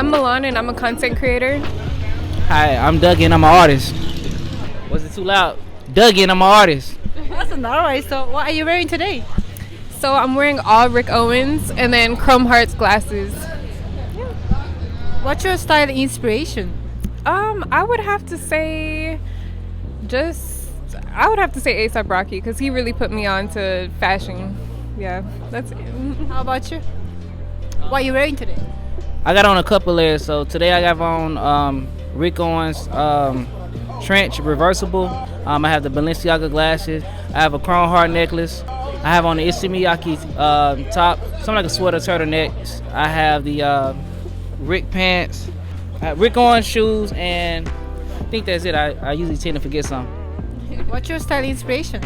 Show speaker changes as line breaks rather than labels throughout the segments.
I'm Milan and I'm a content creator.
Hi, I'm Dougie and I'm an artist. Was it too loud? Dougie and I'm an artist.
Awesome. All right. So what are you wearing today?
So I'm wearing all Rick Owens and then Chrome Hearts glasses.
What's your style inspiration?
I would have to say A$AP Rocky because he really put me on to fashion. Yeah, that's it.
How about you? What are you wearing today?
I got on a couple layers. So today I got on Rick Owens trench reversible. I have the Balenciaga glasses. I have a Chrome Heart necklace. I have on the Miyake top, something like a sweater turtleneck. I have the Rick pants. I have Rick Owens shoes, and I think that's it. I usually tend to forget something.
What's your style inspiration?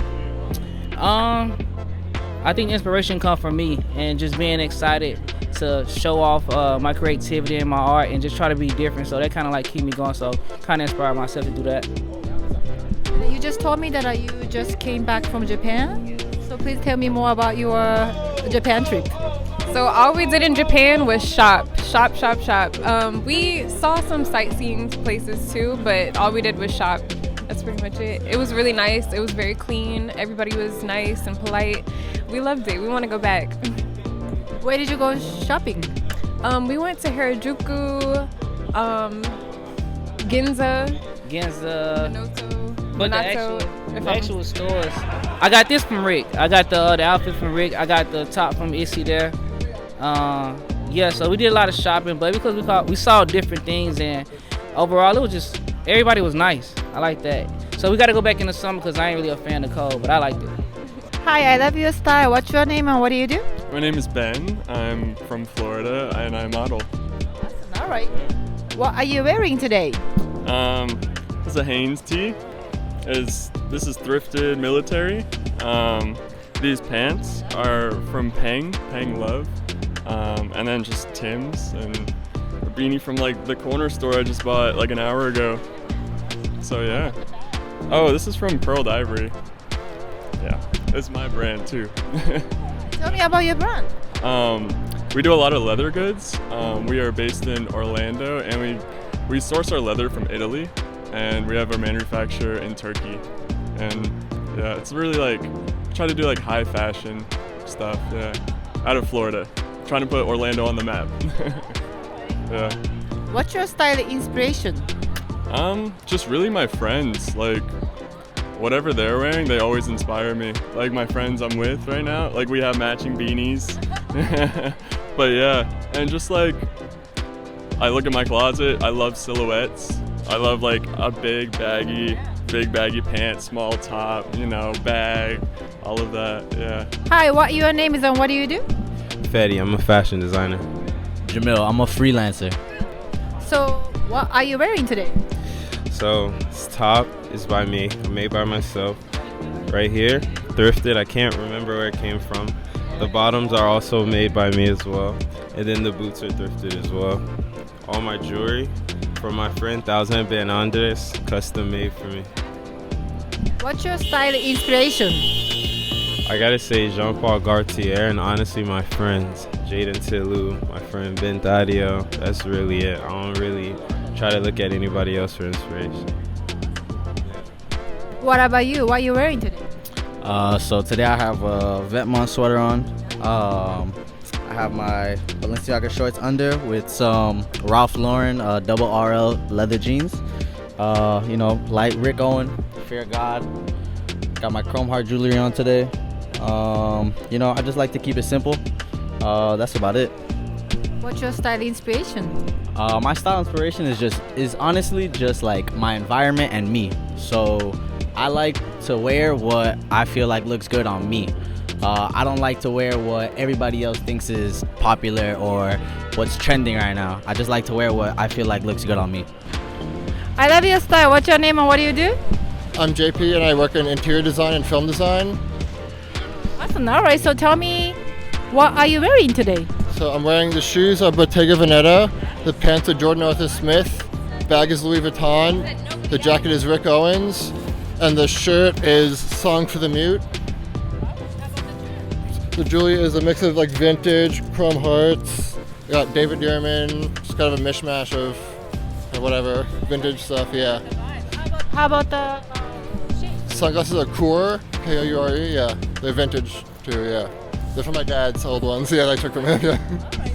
I think inspiration comes from me and just being excited to show off my creativity and my art and just try to be different. So that kind of like keep me going. So kind of inspired myself to do that.
You just told me that you just came back from Japan. So please tell me more about your Japan trip.
So all we did in Japan was shop. We saw some sightseeing places too, but all we did was shop. That's pretty much it. It was really nice. It was very clean. Everybody was nice and polite. We loved it. We want to go back.
Where did you go shopping?
We went to Harajuku, Ginza,
but the actual stores. I got this from Rick. I got the outfit from Rick. I got the top from Issy there. Yeah, so we did a lot of shopping, but because we saw different things, and overall it was just everybody was nice. I like that. So we got to go back in the summer because I ain't really a fan of cold, but I liked it.
Hi, I love your style. What's your name and what do you do?
My name is Ben. I'm from Florida and I model.
Awesome. All right. What are you wearing today?
This is a Hanes tee. This is thrifted military. These pants are from Pang Love. And then just Tim's and a beanie from like the corner store I just bought like an hour ago. So yeah. Oh, this is from Pearled Ivory. Yeah, it's my brand too.
Tell me about your brand.
We do a lot of leather goods. We are based in Orlando and we source our leather from Italy and we have our manufacturer in Turkey. And yeah, it's really like, try to do like high fashion stuff, yeah, out of Florida. Trying to put Orlando on the map. Yeah.
What's your style inspiration?
Just really my friends. Like, whatever they're wearing, they always inspire me. Like my friends I'm with right now, like we have matching beanies. But yeah, and just like, I look at my closet, I love silhouettes. I love like a big baggy pants, small top, bag, all of that, yeah.
Hi, what your name is and what do you do?
Fetti, I'm a fashion designer.
Jamil, I'm a freelancer.
So, what are you wearing today?
So, this top is by me, made by myself. Right here, thrifted, I can't remember where it came from. The bottoms are also made by me as well. And then the boots are thrifted as well. All my jewelry from my friend Thousand Ben Andres, custom made for me.
What's your style inspiration?
I gotta say Jean-Paul Gaultier and honestly my friends, Jayden Tillu, my friend Ben Dadio, that's really it. I don't really try to look at anybody else for inspiration.
What about you? What are you wearing today?
So today I have a Vetmont sweater on. I have my Balenciaga shorts under with some Ralph Lauren double RL leather jeans. Light Rick Owen, Fear God. Got my Chrome Heart jewelry on today. I just like to keep it simple. That's about it.
What's your style inspiration?
My style inspiration is honestly just like my environment and me. So I like to wear what I feel like looks good on me. I don't like to wear what everybody else thinks is popular or what's trending right now. I just like to wear what I feel like looks good on me.
I love your style. What's your name and what do you do?
I'm JP and I work in interior design and film design.
Awesome. All right. So tell me, what are you wearing today?
So I'm wearing the shoes are Bottega Veneta, the pants are Jordan Arthur Smith, bag is Louis Vuitton, the jacket is Rick Owens, and the shirt is Song for the Mute. The jewelry is a mix of like vintage, Chrome Hearts, got David Dearman, It's kind of a mishmash of whatever vintage stuff. Yeah.
How about the
Sunglasses are xwore, K-O-U-R-E. Yeah, they're vintage too. Yeah, they're from my dad's old ones. Yeah, I took from him. Yeah.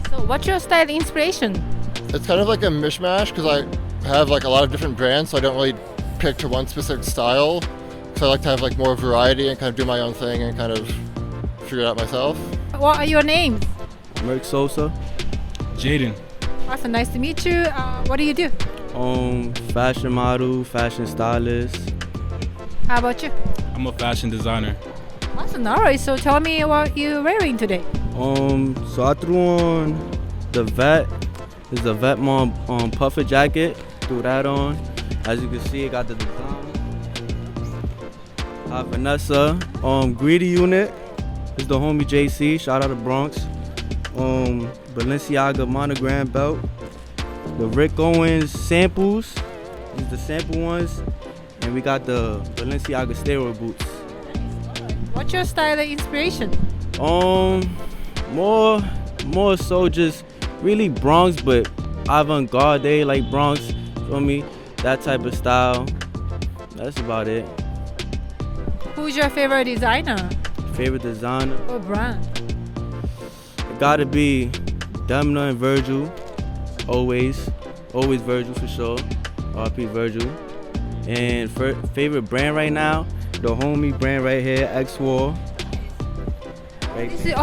So what's your style inspiration?
It's kind of like a mishmash because I have like a lot of different brands, so I don't really pick to one specific style. Because I like to have like more variety and kind of do my own thing and kind of figure it out myself.
What are your names?
Murk Sosa&Jayden.
Awesome, nice to meet you. What do you do?
Fashion model, fashion stylist.
How about you?
I'm a fashion designer.
Awesome, alright, so tell me what you're wearing today.
So I threw on the Vet. This is a Vetmon puffer jacket. Threw that on. As you can see, it got the design. I have Vanessa. Greedy unit. This is the homie G.C.V. Shout out to Bronx. Balenciaga monogram belt. The rickowens samples. These are the sample ones. And we got the Balenciaga steroid boots.
What's your style of inspiration?
More so just really Bronx, but avant-garde, like Bronx, feel me? That type of style. That's about it.
Who's your favorite designer
Favorite designer?
or brand?
It gotta be Demna and Virgil. Always Virgil for sure. RP Virgil. And favorite brand right now, the homie brand right here, xwore. Right,
This is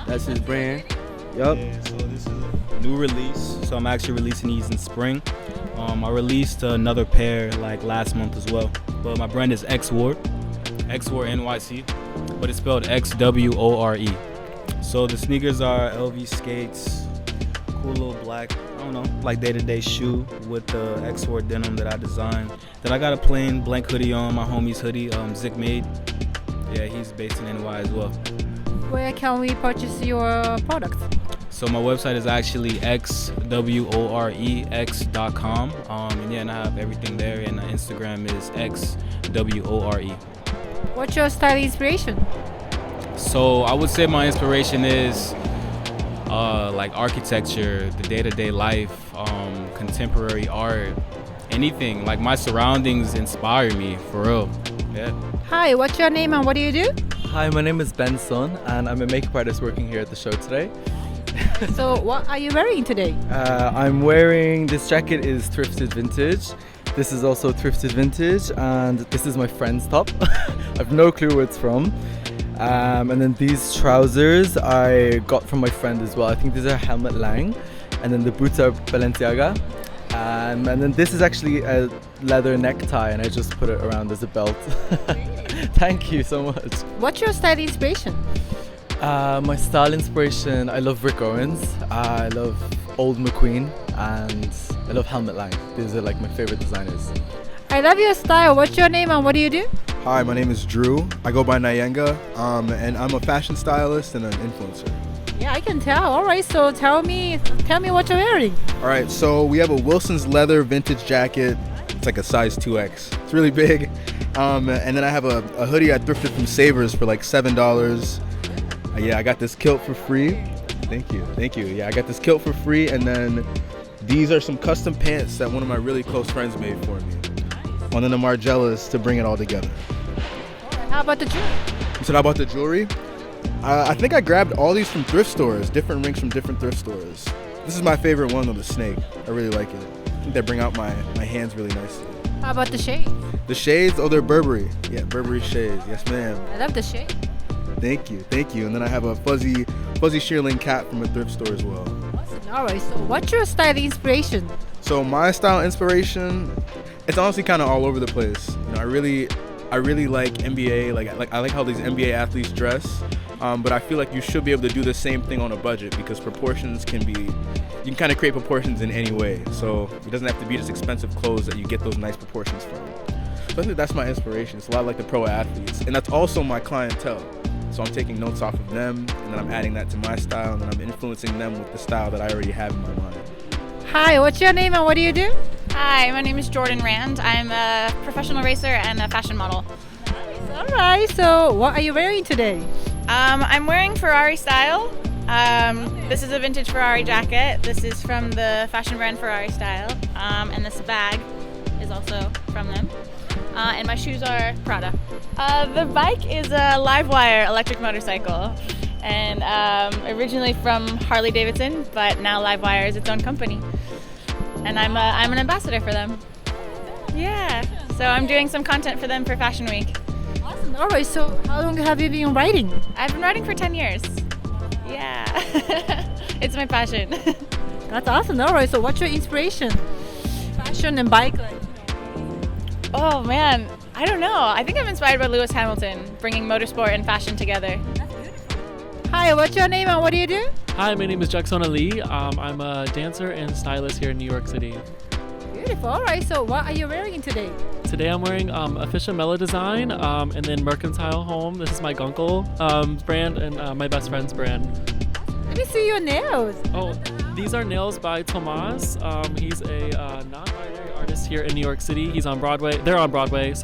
that's his brand. Yup.
Yeah, so this is a new release. So I'm actually releasing these in spring. I released another pair like last month as well. But my brand is xwore, xwore NYC, but it's spelled XWORE. So the sneakers are LV skates, cool little black, I don't know, like day-to-day shoe with the xwore denim that I designed. Then I got a plain blank hoodie on, my homie's hoodie, Zick made. Yeah, he's based in NY as well.
Where can we purchase your products?
So my website is actually xworex.com. And I have everything there. And Instagram is xwore.
What's your style inspiration?
So I would say my inspiration is like architecture, the day-to-day life, contemporary art, anything. Like my surroundings inspire me, for real. Yeah.
Hi, what's your name and what do you do?
Hi, my name is Ben Son, and I'm a makeup artist working here at the show today.
So what are you wearing today?
I'm wearing, this jacket is thrifted vintage. This is also thrifted vintage, and this is my friend's top. I've no clue where it's from. And then these trousers I got from my friend as well. I think these are Helmut Lang. And then the boots are Balenciaga. And then this is actually a leather necktie, and I just put it around as a belt. Thank you so much.
What's your style inspiration?
My style inspiration, I love Rick Owens, I love Old McQueen, and I love Helmut Lang. These are like my favorite designers.
I love your style. What's your name and what do you do?
Hi, my name is Drew. I go by Nyenga, and I'm a fashion stylist and an influencer.
Yeah, I can tell. All right, so tell me what you're wearing.
All right, so we have a Wilson's leather vintage jacket. It's like a size 2X. It's really big. And then I have a hoodie I thrifted from Savers for like $7. Yeah, I got this kilt for free. Thank you. Yeah, I got this kilt for free, and then these are some custom pants that one of my really close friends made for me. One of the Margellas to bring it all together.
How about the jewelry?
You said how about the jewelry? I think I grabbed all these from thrift stores, different rings from different thrift stores. This is my favorite one, though, the snake. I really like it. I think they bring out my hands really nicely.
How about the shades?
The shades, they're Burberry. Yeah, Burberry shades. Yes, ma'am.
I love the shade.
Thank you. And then I have a fuzzy shearling cap from a thrift store as well.
Awesome. All right, so what's your style inspiration?
So my style inspiration, it's honestly kind of all over the place. You know, I really like NBA. I like how these NBA athletes dress. But I feel like you should be able to do the same thing on a budget, because proportions you can kind of create proportions in any way. So it doesn't have to be just expensive clothes that you get those nice proportions from. So I think that's my inspiration. It's a lot like the pro athletes, and that's also my clientele. So I'm taking notes off of them, and then I'm adding that to my style, and then I'm influencing them with the style that I already have in my mind.
Hi, what's your name and what do you do?
Hi, my name is Jordan Rand. I'm a professional racer and a fashion model.
All right, so what are you wearing today?
I'm wearing Ferrari style. This is a vintage Ferrari jacket. This is from the fashion brand Ferrari Style. And this bag is also from them. And my shoes are Prada. The bike is a LiveWire electric motorcycle. And originally from Harley Davidson, but now LiveWire is its own company. And I'm an ambassador for them. Yeah, so I'm doing some content for them for Fashion Week.
Awesome. All right, so how long have you been riding?
I've been riding for 10 years. Yeah, it's my passion.
That's awesome. All right, so what's your inspiration? Fashion and bike?
Oh man, I don't know. I think I'm inspired by Lewis Hamilton, bringing motorsport and fashion together.
Hi, what's your name and what do you do?
Hi, my name is Jacksona Lee. I'm a dancer and stylist here in New York City.
Beautiful. All right, so what are you wearing today?
Today I'm wearing a Fetti&Jamil design and then Mercantile Home. This is my Gunkel brand and my best friend's brand.
Let me see your nails.
Oh, these are nails by Tomas. He's a non-binary artist here in New York City. He's on Broadway. They're on Broadway,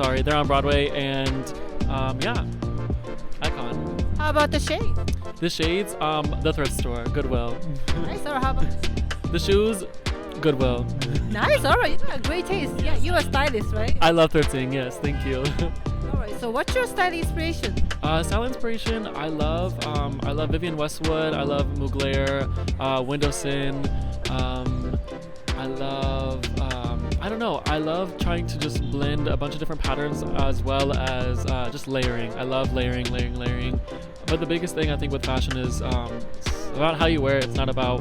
and yeah, icon.
How about the shades?
The shades, the thrift store, Goodwill.
Nice. Or how about
the shoes? Goodwill.
Nice. All right. You got a great taste. Yeah, you're a stylist, right?
I love thrifting. Yes, thank you.
All right. So, what's your style inspiration?
Style inspiration. I love Vivienne Westwood. I love Mugler, Windowson. I love. I don't know. I love trying to just blend a bunch of different patterns as well as just layering. I love layering. But the biggest thing I think with fashion is about how you wear it. It's not about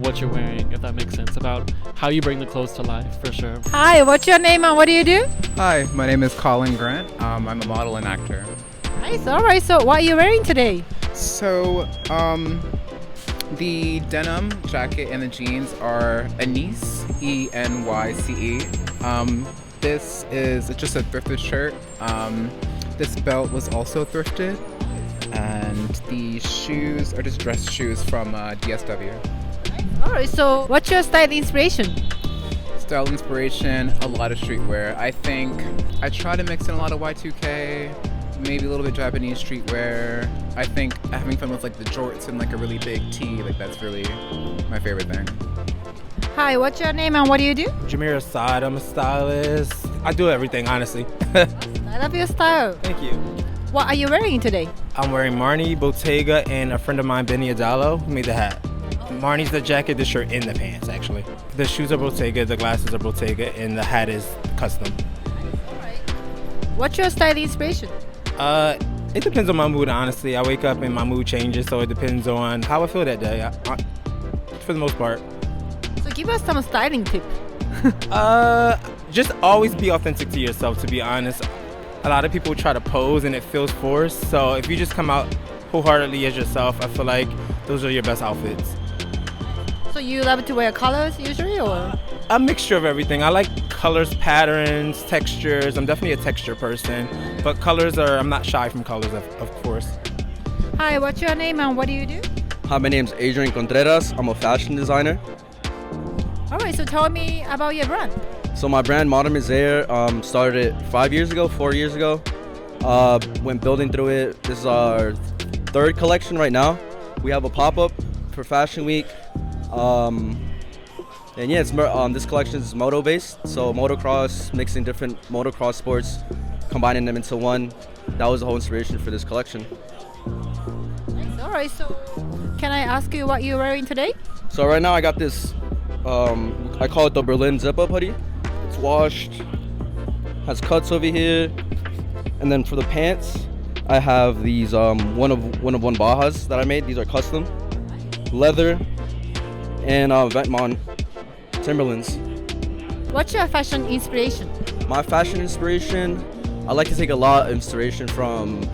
what you're wearing, if that makes sense. About how you bring the clothes to life, for sure.
Hi, what's your name and what do you do?
Hi, my name is Collin Grant. I'm a model and actor.
Nice. All right. So, what are you wearing today?
So, the denim jacket and the jeans are Enyce, E-N-Y-C-E. This is just a thrifted shirt. This belt was also thrifted. And the shoes are just dress shoes from DSW.
All right, so what's your style inspiration?
Style inspiration, a lot of streetwear. I think I try to mix in a lot of Y2K, maybe a little bit Japanese streetwear. I think having fun with like the jorts and like a really big tee, like that's really my favorite thing.
Hi, what's your name and what do you do?
Jamir Assad, I'm a stylist. I do everything, honestly.
I love your style.
Thank you.
What are you wearing today?
I'm wearing Marnie, Bottega, and a friend of mine, Benny Adalo, who made the hat. Marnie's the jacket, the shirt, and the pants, actually. The shoes are Bottega, the glasses are Bottega, and the hat is custom.
What's your style inspiration?
It depends on my mood, honestly. I wake up and my mood changes, so it depends on how I feel that day, for the most part.
So give us some styling tip.
Just always be authentic to yourself, to be honest. A lot of people try to pose and it feels forced, so if you just come out wholeheartedly as yourself, I feel like those are your best outfits.
So you love to wear colors usually, or?
A mixture of everything. I like colors, patterns, textures. I'm definitely a texture person, but I'm not shy from colors, of course.
Hi, what's your name and what do you do?
Hi, my name's Adrian Contreras. I'm a fashion designer.
All right, so tell me about your brand.
So my brand, Modern Misere, started 4 years ago. Went building through it. This is our third collection right now. We have a pop-up for Fashion Week. And yeah, this collection is moto-based. So motocross, mixing different motocross sports, combining them into one. That was the whole inspiration for this collection.
Nice. All right, so can I ask you what you're wearing today?
So right now I got this, I call it the Berlin zip-up hoodie. It's washed, has cuts over here, and then for the pants, I have these one of one Bajas that I made. These are custom, leather, and Vetmont Timberlands.
What's your fashion inspiration?
My fashion inspiration, I like to take a lot of inspiration from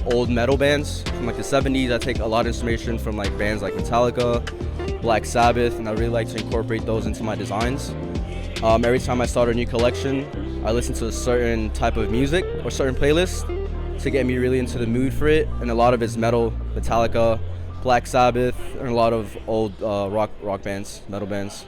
old metal bands from like the 70s. I take a lot of inspiration from like bands like Metallica, Black Sabbath, and I really like to incorporate those into my designs. Every time I start a new collection, I listen to a certain type of music or certain playlist to get me really into the mood for it. And a lot of it's metal, Metallica, Black Sabbath, and a lot of old rock bands, metal bands.